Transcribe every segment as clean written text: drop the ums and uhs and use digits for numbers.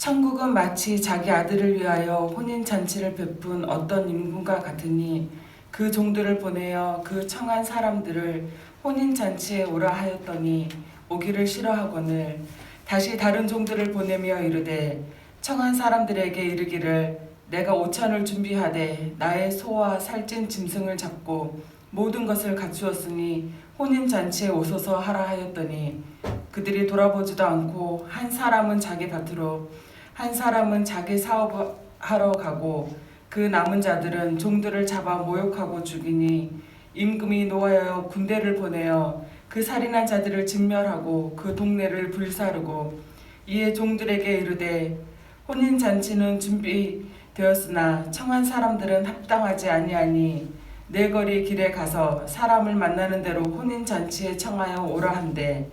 천국은 마치 자기 아들을 위하여 혼인잔치를 베푼 어떤 임금과 같으니 그 종들을 보내어 그 청한 사람들을 혼인잔치에 오라 하였더니 오기를 싫어하거늘 다시 다른 종들을 보내며 이르되 청한 사람들에게 이르기를 내가 오찬을 준비하되 나의 소와 살찐 짐승을 잡고 모든 것을 갖추었으니 혼인잔치에 오소서 하라 하였더니 그들이 돌아보지도 않고 한 사람은 자기 밭으로 한 사람은 자기 사업하러 가고 그 남은 자들은 종들을 잡아 모욕하고 죽이니 임금이 노하여 군대를 보내어 그 살인한 자들을 진멸하고 그 동네를 불사르고 이에 종들에게 이르되 혼인잔치는 준비되었으나 청한 사람들은 합당하지 아니하니 네 거리 길에 가서 사람을 만나는 대로 혼인잔치에 청하여 오라 한대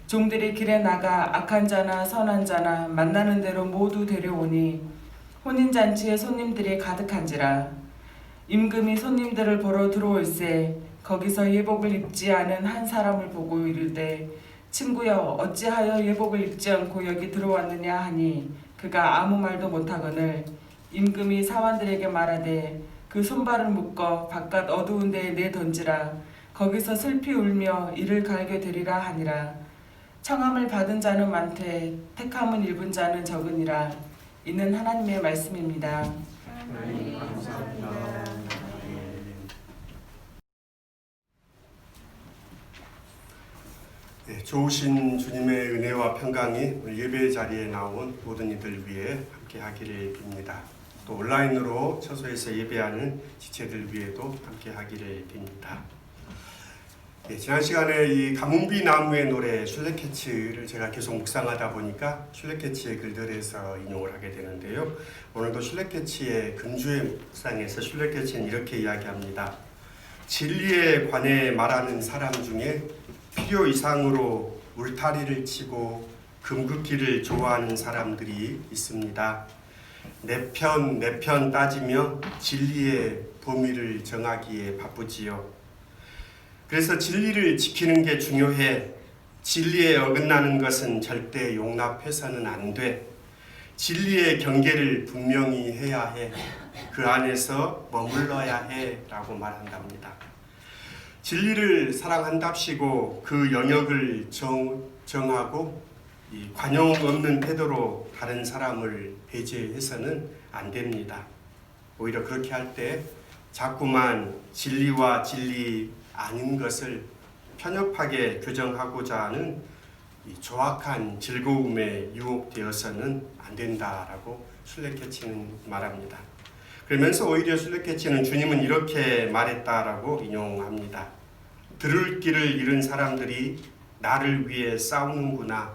종들이 길에 나가 악한 자나 선한 자나 만나는 대로 모두 데려오니 혼인잔치에 손님들이 가득한지라. 임금이 손님들을 보러 들어올세 거기서 예복을 입지 않은 한 사람을 보고 이르되 친구여 어찌하여 예복을 입지 않고 여기 들어왔느냐 하니 그가 아무 말도 못하거늘 임금이 사환들에게 말하되 그 손발을 묶어 바깥 어두운 데에 내던지라. 거기서 슬피 울며 이를 갈게 되리라 하니라. 청함을 받은 자는 많되 택함은 일분 자는 적으니라. 이는 하나님의 말씀입니다. 하나님 감사합니다. 네, 좋으신 주님의 은혜와 평강이 오늘 예배 자리에 나온 모든 이들 위해 함께 하기를 빕니다. 또 온라인으로 처소에서 예배하는 지체들 위에도 함께 하기를 빕니다. 네, 지난 시간에 이 가뭄비 나무의 노래 슐레케츠를 제가 계속 묵상하다 보니까 슐레케츠의 글들에서 인용을 하게 되는데요. 오늘도 슐레케츠의 금주의 묵상에서 슐레케츠는 이렇게 이야기합니다. 진리에 관해 말하는 사람 중에 필요 이상으로 울타리를 치고 금긋기를 좋아하는 사람들이 있습니다. 내 편 따지며 진리의 범위를 정하기에 바쁘지요. 그래서 진리를 지키는 게 중요해. 진리에 어긋나는 것은 절대 용납해서는 안 돼. 진리의 경계를 분명히 해야 해. 그 안에서 머물러야 해 라고 말한답니다. 진리를 사랑한답시고 그 영역을 정하고 이 관용 없는 태도로 다른 사람을 배제해서는 안 됩니다. 오히려 그렇게 할 때 자꾸만 진리와 진리 아닌 것을 편협하게 규정하고자 하는 이 조악한 즐거움에 유혹되어서는 안 된다라고 슐레케츠는 말합니다. 그러면서 오히려 슐레케츠는 주님은 이렇게 말했다라고 인용합니다. 들을 길을 잃은 사람들이 나를 위해 싸우는구나.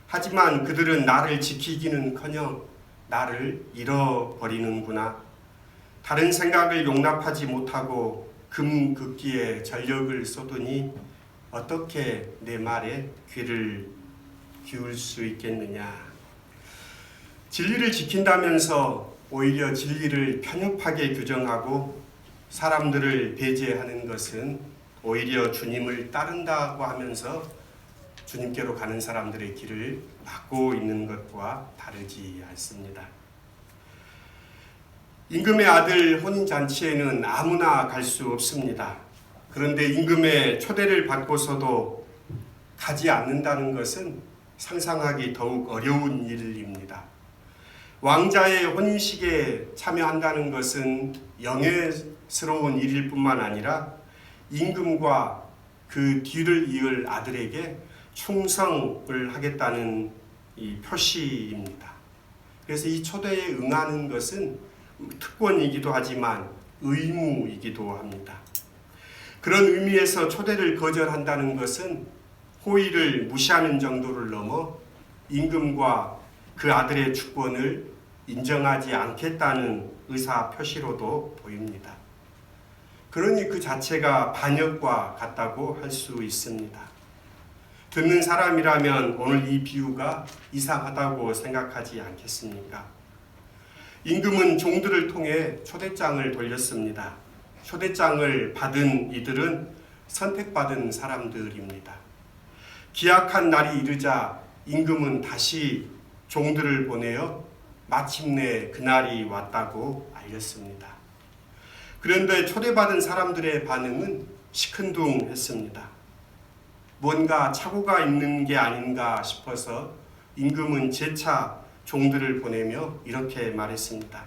하지만 그들은 나를 지키기는커녕 나를 잃어버리는구나. 다른 생각을 용납하지 못하고 금긋기에 전력을 쏟으니 어떻게 내 말에 귀를 기울 수 있겠느냐. 진리를 지킨다면서 오히려 진리를 편협하게 규정하고 사람들을 배제하는 것은 오히려 주님을 따른다고 하면서 주님께로 가는 사람들의 길을 막고 있는 것과 다르지 않습니다. 임금의 아들 혼인잔치에는 아무나 갈 수 없습니다. 그런데 임금의 초대를 받고서도 가지 않는다는 것은 상상하기 더욱 어려운 일입니다. 왕자의 혼인식에 참여한다는 것은 영예스러운 일일 뿐만 아니라 임금과 그 뒤를 이을 아들에게 충성을 하겠다는 이 표시입니다. 그래서 이 초대에 응하는 것은 특권이기도 하지만 의무이기도 합니다. 그런 의미에서 초대를 거절한다는 것은 호의를 무시하는 정도를 넘어 임금과 그 아들의 주권을 인정하지 않겠다는 의사 표시로도 보입니다. 그러니 그 자체가 반역과 같다고 할 수 있습니다. 듣는 사람이라면 오늘 이 비유가 이상하다고 생각하지 않겠습니까? 임금은 종들을 통해 초대장을 돌렸습니다. 초대장을 받은 이들은 선택받은 사람들입니다. 기약한 날이 이르자 임금은 다시 종들을 보내어 마침내 그날이 왔다고 알렸습니다. 그런데 초대받은 사람들의 반응은 시큰둥했습니다. 뭔가 착오가 있는 게 아닌가 싶어서 임금은 재차 종들을 보내며 이렇게 말했습니다.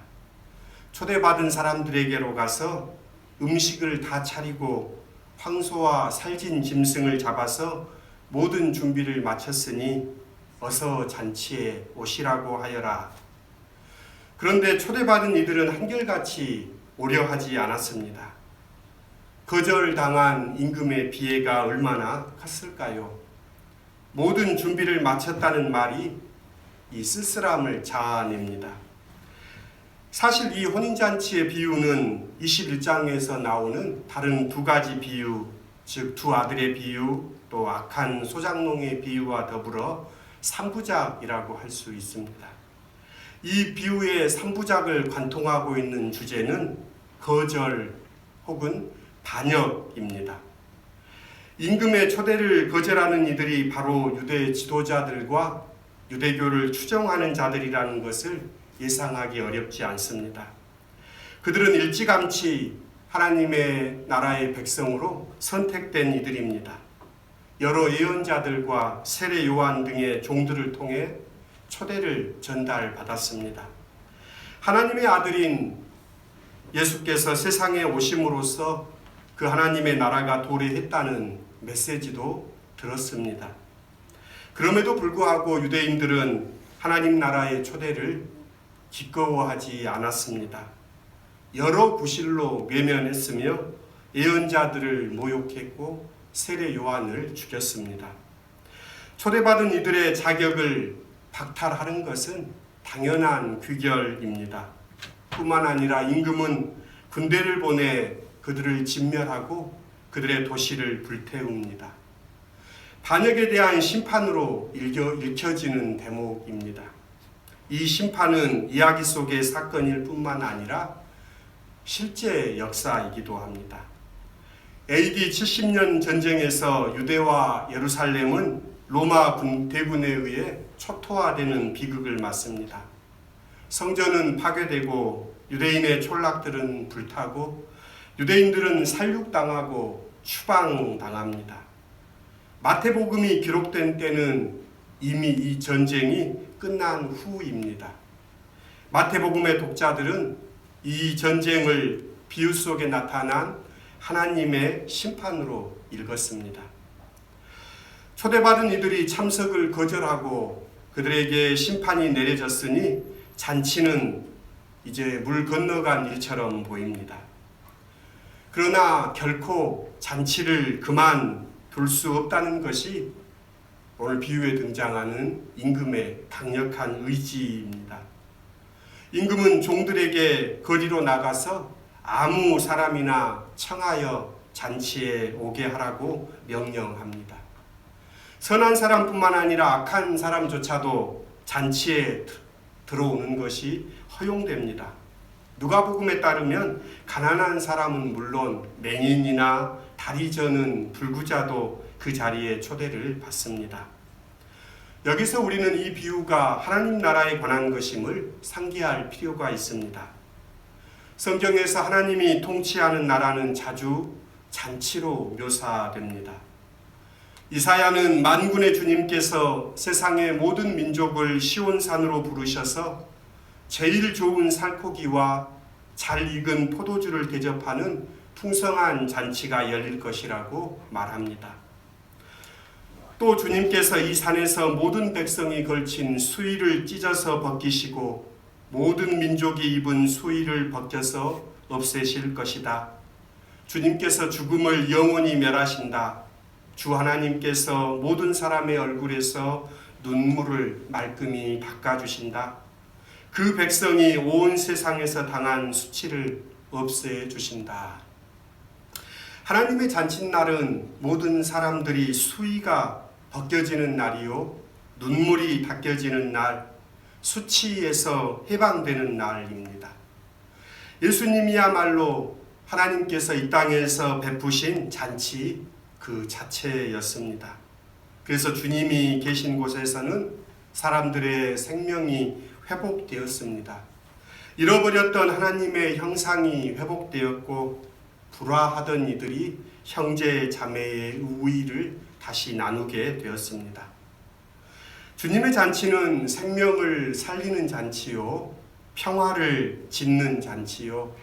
초대받은 사람들에게로 가서 음식을 다 차리고 황소와 살진 짐승을 잡아서 모든 준비를 마쳤으니 어서 잔치에 오시라고 하여라. 그런데 초대받은 이들은 한결같이 오려 하지 않았습니다. 거절당한 임금의 비애가 얼마나 컸을까요? 모든 준비를 마쳤다는 말이 이 쓸쓸함을 자아냅니다. 사실 이 혼인잔치의 비유는 21장에서 나오는 다른 두 가지 비유, 즉 두 아들의 비유, 또 악한 소작농의 비유와 더불어 삼부작이라고 할 수 있습니다. 이 비유의 삼부작을 관통하고 있는 주제는 거절 혹은 반역입니다. 임금의 초대를 거절하는 이들이 바로 유대 지도자들과 유대교를 추종하는 자들이라는 것을 예상하기 어렵지 않습니다. 그들은 일찌감치 하나님의 나라의 백성으로 선택된 이들입니다. 여러 예언자들과 세례 요한 등의 종들을 통해 초대를 전달받았습니다. 하나님의 아들인 예수께서 세상에 오심으로써 그 하나님의 나라가 도래했다는 메시지도 들었습니다. 그럼에도 불구하고 유대인들은 하나님 나라의 초대를 기꺼워하지 않았습니다. 여러 구실로 외면했으며 예언자들을 모욕했고 세례 요한을 죽였습니다. 초대받은 이들의 자격을 박탈하는 것은 당연한 귀결입니다. 뿐만 아니라 임금은 군대를 보내 그들을 진멸하고 그들의 도시를 불태웁니다. 반역에 대한 심판으로 읽혀지는 대목입니다. 이 심판은 이야기 속의 사건일 뿐만 아니라 실제 역사이기도 합니다. AD 70년 전쟁에서 유대와 예루살렘은 로마 대군에 의해 초토화되는 비극을 맞습니다. 성전은 파괴되고 유대인의 촌락들은 불타고 유대인들은 살육당하고 추방당합니다. 마태복음이 기록된 때는 이미 이 전쟁이 끝난 후입니다. 마태복음의 독자들은 이 전쟁을 비유 속에 나타난 하나님의 심판으로 읽었습니다. 초대받은 이들이 참석을 거절하고 그들에게 심판이 내려졌으니 잔치는 이제 물 건너간 일처럼 보입니다. 그러나 결코 잔치를 그만둘 수 없다는 것이 오늘 비유에 등장하는 임금의 강력한 의지입니다. 임금은 종들에게 거리로 나가서 아무 사람이나 청하여 잔치에 오게 하라고 명령합니다. 선한 사람뿐만 아니라 악한 사람조차도 잔치에 들어오는 것이 허용됩니다. 누가복음에 따르면 가난한 사람은 물론 맹인이나 다리 저는 불구자도 그 자리에 초대를 받습니다. 여기서 우리는 이 비유가 하나님 나라에 관한 것임을 상기할 필요가 있습니다. 성경에서 하나님이 통치하는 나라는 자주 잔치로 묘사됩니다. 이사야는 만군의 주님께서 세상의 모든 민족을 시온산으로 부르셔서 제일 좋은 살코기와 잘 익은 포도주를 대접하는 풍성한 잔치가 열릴 것이라고 말합니다. 또 주님께서 이 산에서 모든 백성이 걸친 수의를 찢어서 벗기시고 모든 민족이 입은 수의를 벗겨서 없애실 것이다. 주님께서 죽음을 영원히 멸하신다. 주 하나님께서 모든 사람의 얼굴에서 눈물을 말끔히 닦아주신다. 그 백성이 온 세상에서 당한 수치를 없애 주신다. 하나님의 잔칫날은 모든 사람들이 수의가 벗겨지는 날이요 눈물이 닦여지는 날, 수치에서 해방되는 날입니다. 예수님이야말로 하나님께서 이 땅에서 베푸신 잔치 그 자체였습니다. 그래서 주님이 계신 곳에서는 사람들의 생명이 회복되었습니다. 잃어버렸던 하나님의 형상이 회복되었고 불화하던 이들이 형제 자매의 우위를 다시 나누게 되었습니다. 주님의 잔치는 생명을 살리는 잔치요, 평화를 짓는 잔치요,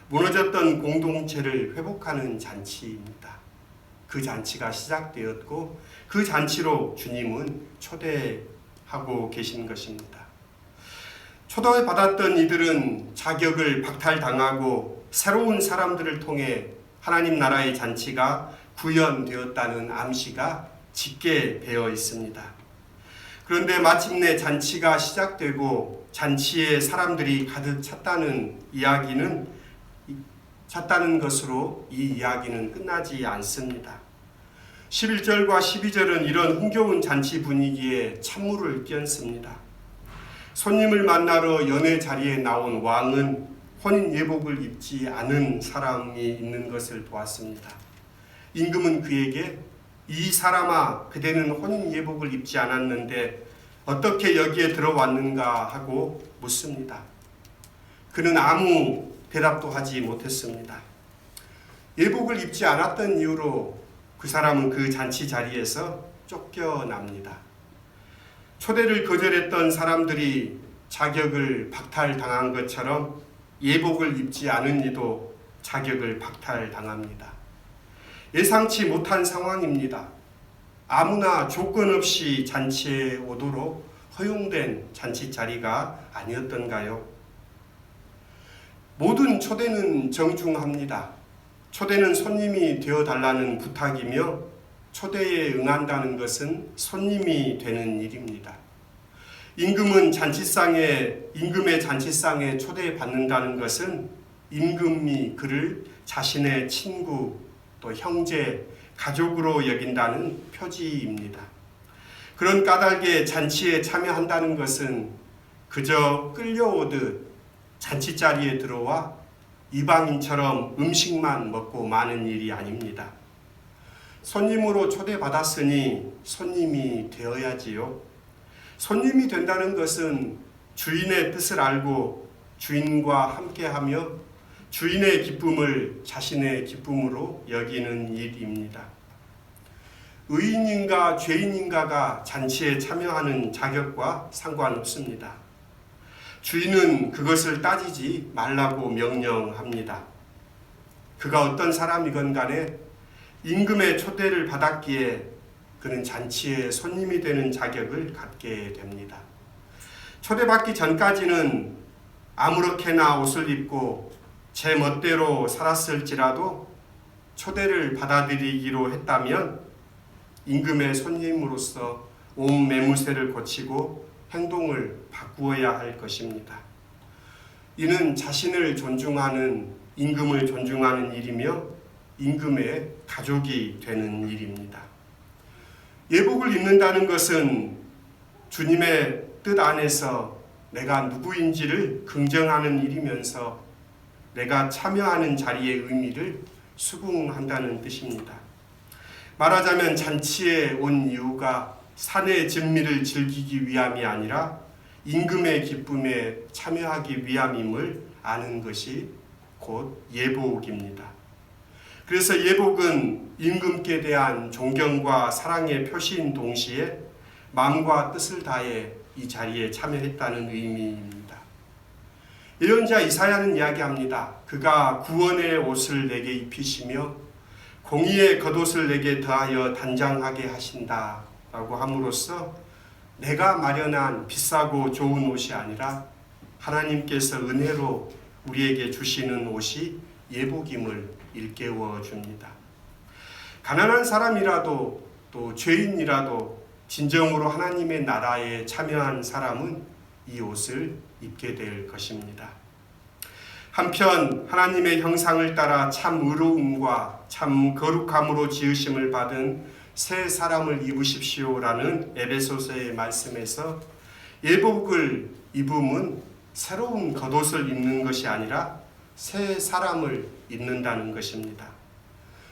무너졌던 공동체를 회복하는 잔치입니다. 그 잔치가 시작되었고 그 잔치로 주님은 초대하고 계신 것입니다. 초대받았던 이들은 자격을 박탈당하고 새로운 사람들을 통해 하나님 나라의 잔치가 구현되었다는 암시가 짙게 배어 있습니다. 그런데 마침내 잔치가 시작되고 잔치에 사람들이 가득 찼다는 것으로 이 이야기는 끝나지 않습니다. 11절과 12절은 이런 흥겨운 잔치 분위기에 찬물을 끼얹습니다. 손님을 만나러 연회 자리에 나온 왕은 혼인 예복을 입지 않은 사람이 있는 것을 보았습니다. 임금은 그에게 이 사람아, 그대는 혼인 예복을 입지 않았는데 어떻게 여기에 들어왔는가 하고 묻습니다. 그는 아무 대답도 하지 못했습니다. 예복을 입지 않았던 이유로 그 사람은 그 잔치 자리에서 쫓겨납니다. 초대를 거절했던 사람들이 자격을 박탈당한 것처럼 예복을 입지 않은 이도 자격을 박탈당합니다. 예상치 못한 상황입니다. 아무나 조건 없이 잔치에 오도록 허용된 잔치 자리가 아니었던가요? 모든 초대는 정중합니다. 초대는 손님이 되어달라는 부탁이며 초대에 응한다는 것은 손님이 되는 일입니다. 임금의 잔치상에 초대받는다는 것은 임금이 그를 자신의 친구, 또 형제, 가족으로 여긴다는 표지입니다. 그런 까닭에 잔치에 참여한다는 것은 그저 끌려오듯 잔치자리에 들어와 이방인처럼 음식만 먹고 마는 일이 아닙니다. 손님으로 초대받았으니 손님이 되어야지요. 손님이 된다는 것은 주인의 뜻을 알고 주인과 함께하며 주인의 기쁨을 자신의 기쁨으로 여기는 일입니다. 의인인가 죄인인가가 잔치에 참여하는 자격과 상관없습니다. 주인은 그것을 따지지 말라고 명령합니다. 그가 어떤 사람이건 간에 임금의 초대를 받았기에 그는 잔치에 손님이 되는 자격을 갖게 됩니다. 초대받기 전까지는 아무렇게나 옷을 입고 제 멋대로 살았을지라도 초대를 받아들이기로 했다면 임금의 손님으로서 온 매무새를 고치고 행동을 바꾸어야 할 것입니다. 이는 자신을 존중하는 임금을 존중하는 일이며 임금의 가족이 되는 일입니다. 예복을 입는다는 것은 주님의 뜻 안에서 내가 누구인지를 긍정하는 일이면서 내가 참여하는 자리의 의미를 수긍한다는 뜻입니다. 말하자면 잔치에 온 이유가 산의 진미를 즐기기 위함이 아니라 임금의 기쁨에 참여하기 위함임을 아는 것이 곧 예복입니다. 그래서 예복은 임금께 대한 존경과 사랑의 표시인 동시에 마음과 뜻을 다해 이 자리에 참여했다는 의미입니다. 예언자 이사야는 이야기합니다. 그가 구원의 옷을 내게 입히시며 공의의 겉옷을 내게 더하여 단장하게 하신다 라고 함으로써 내가 마련한 비싸고 좋은 옷이 아니라 하나님께서 은혜로 우리에게 주시는 옷이 예복임을 일깨워 줍니다. 가난한 사람이라도 또 죄인이라도 진정으로 하나님의 나라에 참여한 사람은 이 옷을 입게 될 것입니다. 한편 하나님의 형상을 따라 참 의로움과 참 거룩함으로 지으심을 받은 새 사람을 입으십시오라는 에베소서의 말씀에서 예복을 입음은 새로운 겉옷을 입는 것이 아니라 새 사람을 입는다는 것입니다.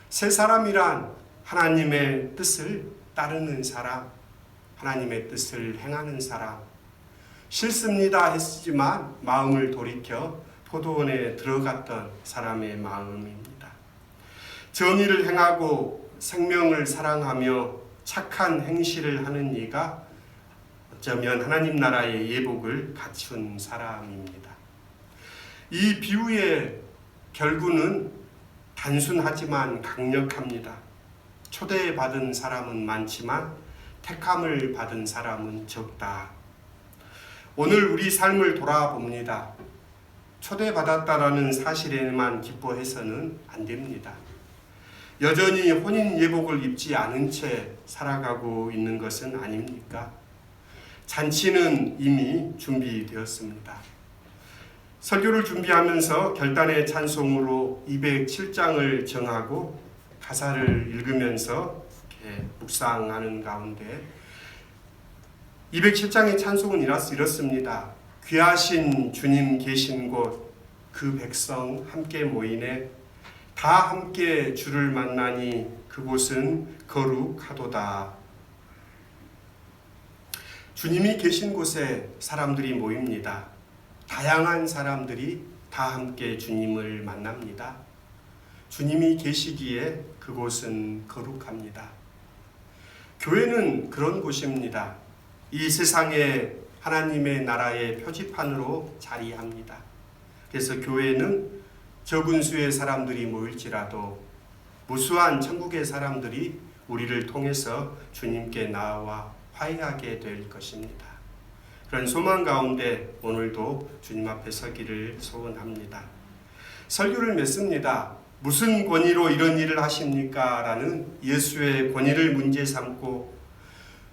새 사람이란 하나님의 뜻을 따르는 사람, 하나님의 뜻을 행하는 사람, 싫습니다 했지만 마음을 돌이켜 포도원에 들어갔던 사람의 마음입니다. 정의를 행하고 생명을 사랑하며 착한 행실을 하는 이가 어쩌면 하나님 나라의 예복을 갖춘 사람입니다. 이 비유의 결구는 단순하지만 강력합니다. 초대받은 사람은 많지만 택함을 받은 사람은 적다. 오늘 우리 삶을 돌아봅니다. 초대받았다라는 사실에만 기뻐해서는 안 됩니다. 여전히 혼인 예복을 입지 않은 채 살아가고 있는 것은 아닙니까? 잔치는 이미 준비되었습니다. 설교를 준비하면서 결단의 찬송으로 207장을 정하고 가사를 읽으면서 이렇게 묵상하는 가운데 207장의 찬송은 이렇습니다. 귀하신 주님 계신 곳 그 백성 함께 모이네. 다 함께 주를 만나니 그곳은 거룩하도다. 주님이 계신 곳에 사람들이 모입니다. 다양한 사람들이 다 함께 주님을 만납니다. 주님이 계시기에 그곳은 거룩합니다. 교회는 그런 곳입니다. 이 세상에 하나님의 나라의 표지판으로 자리합니다. 그래서 교회는 적은 수의 사람들이 모일지라도 무수한 천국의 사람들이 우리를 통해서 주님께 나아와 화해하게 될 것입니다. 그런 소망 가운데 오늘도 주님 앞에 서기를 소원합니다. 설교를 맺습니다. 무슨 권위로 이런 일을 하십니까? 라는 예수의 권위를 문제 삼고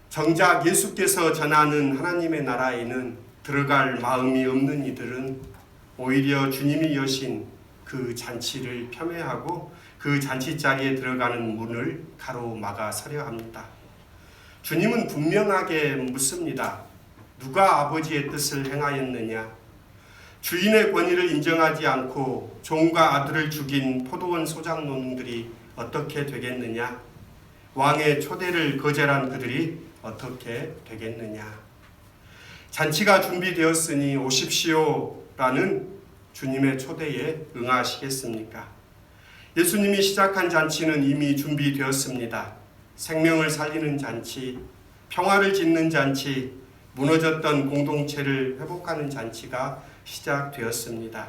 정작 예수께서 전하는 하나님의 나라에는 들어갈 마음이 없는 이들은 오히려 주님이 여신 그 잔치를 폄훼하고 그 잔치자리에 들어가는 문을 가로막아 서려 합니다. 주님은 분명하게 묻습니다. 누가 아버지의 뜻을 행하였느냐? 주인의 권위를 인정하지 않고 종과 아들을 죽인 포도원 소장농들이 어떻게 되겠느냐? 왕의 초대를 거절한 그들이 어떻게 되겠느냐? 잔치가 준비되었으니 오십시오 라는 주님의 초대에 응하시겠습니까? 예수님이 시작한 잔치는 이미 준비되었습니다. 생명을 살리는 잔치, 평화를 짓는 잔치, 무너졌던 공동체를 회복하는 잔치가 시작되었습니다.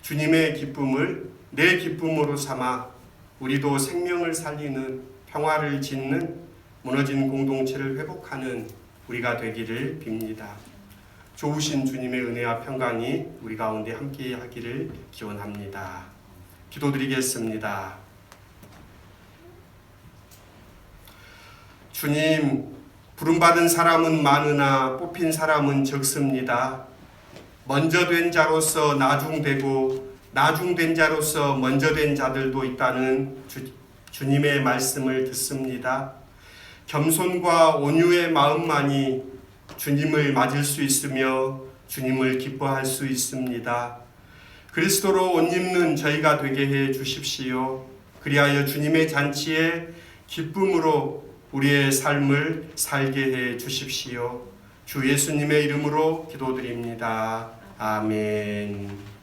주님의 기쁨을 내 기쁨으로 삼아 우리도 생명을 살리는 평화를 짓는 무너진 공동체를 회복하는 우리가 되기를 빕니다. 좋으신 주님의 은혜와 평강이 우리 가운데 함께 하기를 기원합니다. 기도드리겠습니다. 주님, 부름받은 사람은 많으나 뽑힌 사람은 적습니다. 먼저 된 자로서 나중되고 나중된 자로서 먼저 된 자들도 있다는 주님의 말씀을 듣습니다. 겸손과 온유의 마음만이 주님을 맞을 수 있으며 주님을 기뻐할 수 있습니다. 그리스도로 옷 입는 저희가 되게 해 주십시오. 그리하여 주님의 잔치에 기쁨으로 우리의 삶을 살게 해 주십시오. 주 예수님의 이름으로 기도드립니다. 아멘.